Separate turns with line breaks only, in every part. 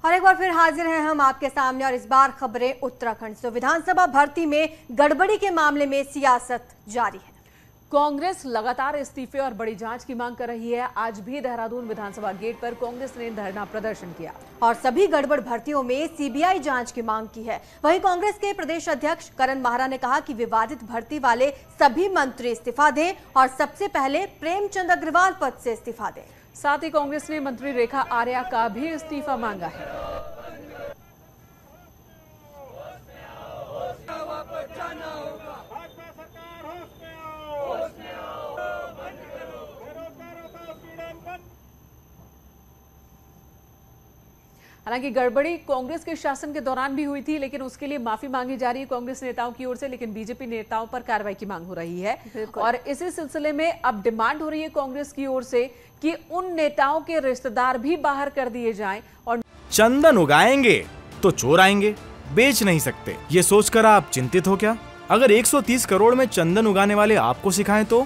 और एक बार फिर हाजिर हैं हम आपके सामने और इस बार खबरें उत्तराखंड से। विधानसभा भर्ती में गड़बड़ी के मामले में सियासत जारी है।
कांग्रेस लगातार इस्तीफे और बड़ी जांच की मांग कर रही है। आज भी देहरादून विधानसभा गेट पर कांग्रेस ने धरना प्रदर्शन किया
और सभी गड़बड़ भर्तियों में सीबीआई जांच की मांग की है। वहीं कांग्रेस के प्रदेश अध्यक्ष करण माहरा ने कहा कि विवादित भर्ती वाले सभी मंत्री इस्तीफा दें और सबसे पहले प्रेमचंद अग्रवाल पद से इस्तीफा दें।
साथ ही कांग्रेस ने मंत्री रेखा आर्या का भी इस्तीफा मांगा है। हालांकि गड़बड़ी कांग्रेस के शासन के दौरान भी हुई थी, लेकिन उसके लिए माफी मांगी जा रही है कांग्रेस नेताओं की ओर से, लेकिन बीजेपी नेताओं पर कार्रवाई की मांग हो रही है। और इसी सिलसिले में अब डिमांड हो रही है कांग्रेस की ओर से कि उन नेताओं के रिश्तेदार भी बाहर कर दिए जाएं। और
चंदन उगाएंगे तो चोर आएंगे, बेच नहीं सकते, ये सोचकर आप चिंतित हो क्या? अगर 130 करोड़ में चंदन उगाने वाले आपको सिखाएं तो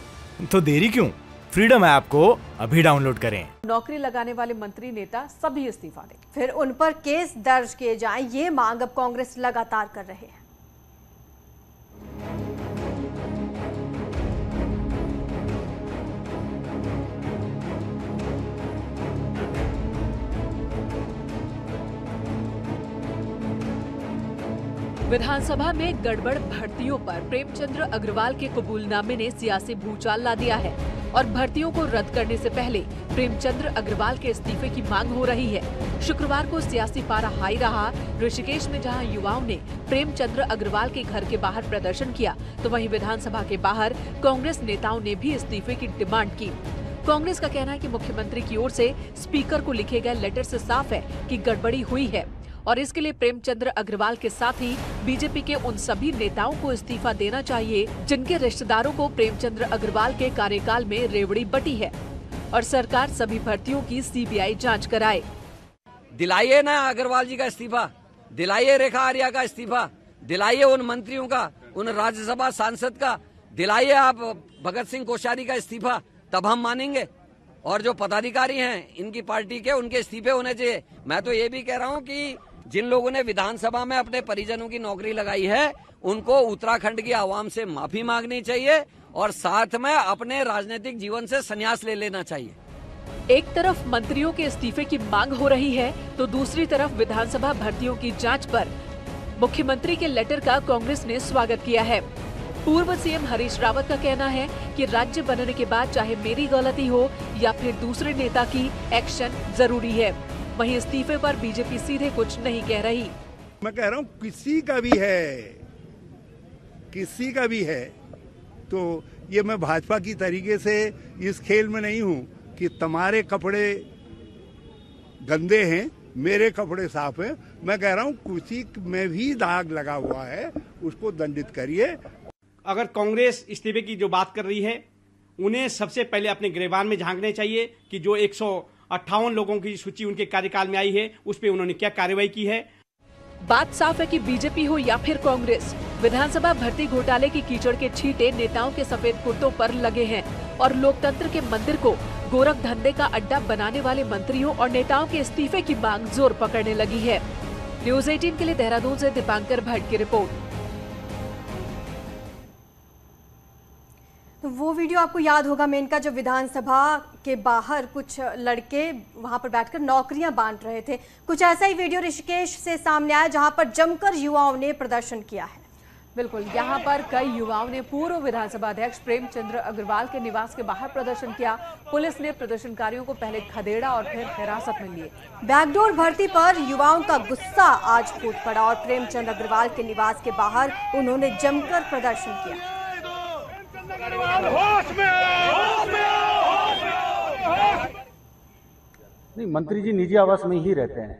देरी क्यों? फ्रीडम ऐप को अभी डाउनलोड करें।
नौकरी लगाने वाले मंत्री नेता सभी इस्तीफा दें,
फिर उन पर केस दर्ज किए जाएं, ये मांग अब कांग्रेस लगातार कर रहे हैं।
विधानसभा में गड़बड़ भर्तियों पर प्रेमचंद अग्रवाल के कबूलनामे ने सियासी भूचाल ला दिया है और भर्तियों को रद्द करने से पहले प्रेमचंद अग्रवाल के इस्तीफे की मांग हो रही है। शुक्रवार को सियासी पारा हाई रहा। ऋषिकेश में जहां युवाओं ने प्रेमचंद अग्रवाल के घर के बाहर प्रदर्शन किया, तो वहीं विधानसभा के बाहर कांग्रेस नेताओं ने भी इस्तीफे की डिमांड की। कांग्रेस का कहना है कि मुख्यमंत्री की ओर से स्पीकर को लिखे गए लेटर से साफ है कि गड़बड़ी हुई है और इसके लिए प्रेमचंद अग्रवाल के साथ ही बीजेपी के उन सभी नेताओं को इस्तीफा देना चाहिए जिनके रिश्तेदारों को प्रेमचंद अग्रवाल के कार्यकाल में रेवड़ी बटी है और सरकार सभी भर्तियों की सीबीआई जांच कराए।
दिलाइए ना अग्रवाल जी का इस्तीफा, दिलाइए रेखा आर्या का इस्तीफा, दिलाइए उन मंत्रियों का, उन राज्यसभा सांसद का, दिलाइए आप भगत सिंह कोश्यारी का इस्तीफा, तब हम मानेंगे। और जो पदाधिकारी हैं इनकी पार्टी के, उनके इस्तीफे होने चाहिए। मैं तो ये भी कह रहा हूँ कि जिन लोगों ने विधानसभा में अपने परिजनों की नौकरी लगाई है, उनको उत्तराखंड की आवाम से माफी मांगनी चाहिए और साथ में अपने राजनीतिक जीवन से संन्यास ले लेना चाहिए।
एक तरफ मंत्रियों के इस्तीफे की मांग हो रही है, तो दूसरी तरफ विधानसभा भर्तियों की जांच पर मुख्यमंत्री के लेटर का कांग्रेस ने स्वागत किया है। पूर्व सीएम हरीश रावत का कहना है कि राज्य बनने के बाद चाहे मेरी गलती हो या फिर दूसरे नेता की, एक्शन जरूरी है। वहीं इस्तीफे पर बीजेपी सीधे कुछ नहीं कह रही।
मैं कह रहा हूँ किसी का भी है तो ये मैं भाजपा की तरीके से इस खेल में नहीं हूँ कि तुम्हारे कपड़े गंदे हैं, मेरे कपड़े साफ हैं। मैं कह रहा हूँ किसी में भी दाग लगा हुआ है, उसको दंडित करिए।
अगर कांग्रेस इस्तीफे की जो बात कर रही है, उन्हें सबसे पहले अपने गिरबान में झांकने चाहिए कि जो 158 लोगों की सूची उनके कार्यकाल में आई है, उस पे उन्होंने क्या कार्रवाई की है।
बात साफ है कि बीजेपी हो या फिर कांग्रेस, विधानसभा भर्ती घोटाले की कीचड़ के छींटे नेताओं के सफेद कुर्तों पर लगे हैं और लोकतंत्र के मंदिर को गोरख धंधे का अड्डा बनाने वाले मंत्रियों और नेताओं के इस्तीफे की मांग जोर पकड़ने लगी है। न्यूज़ 18 के लिए देहरादून से दीपांकर भट्ट की रिपोर्ट।
वो वीडियो आपको याद होगा मेनका, जब विधानसभा के बाहर कुछ लड़के वहां पर बैठकर नौकरियां बांट रहे थे। कुछ ऐसा ही वीडियो ऋषिकेश से सामने आया जहां पर जमकर युवाओं ने प्रदर्शन किया है।
बिल्कुल, यहाँ पर कई युवाओं ने पूर्व विधानसभा अध्यक्ष प्रेमचंद अग्रवाल के निवास के बाहर प्रदर्शन किया। पुलिस ने प्रदर्शनकारियों को पहले खदेड़ा और फिर हिरासत में लिए।
बैकडोर भर्ती पर युवाओं का गुस्सा आज फूट पड़ा और प्रेमचंद अग्रवाल के निवास के बाहर उन्होंने जमकर प्रदर्शन किया।
नहीं, मंत्री जी निजी आवास में ही रहते हैं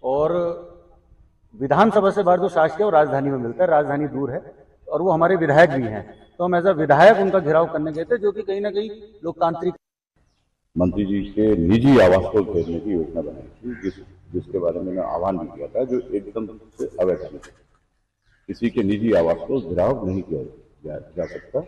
और विधानसभा से बाहर जो शासकीय और राजधानी में मिलता है, राजधानी दूर है और वो हमारे विधायक भी हैं, तो हम एज अ विधायक उनका घेराव करने गए थे, जो कि कहीं ना कहीं लोकतांत्रिक।
मंत्री जी के निजी आवास को घेरने की योजना बनाई थी, जिसके बारे में आह्वान भी किया था, जो एकदम से अवैध है। किसी के निजी आवास को घेराव नहीं किया जा सकता।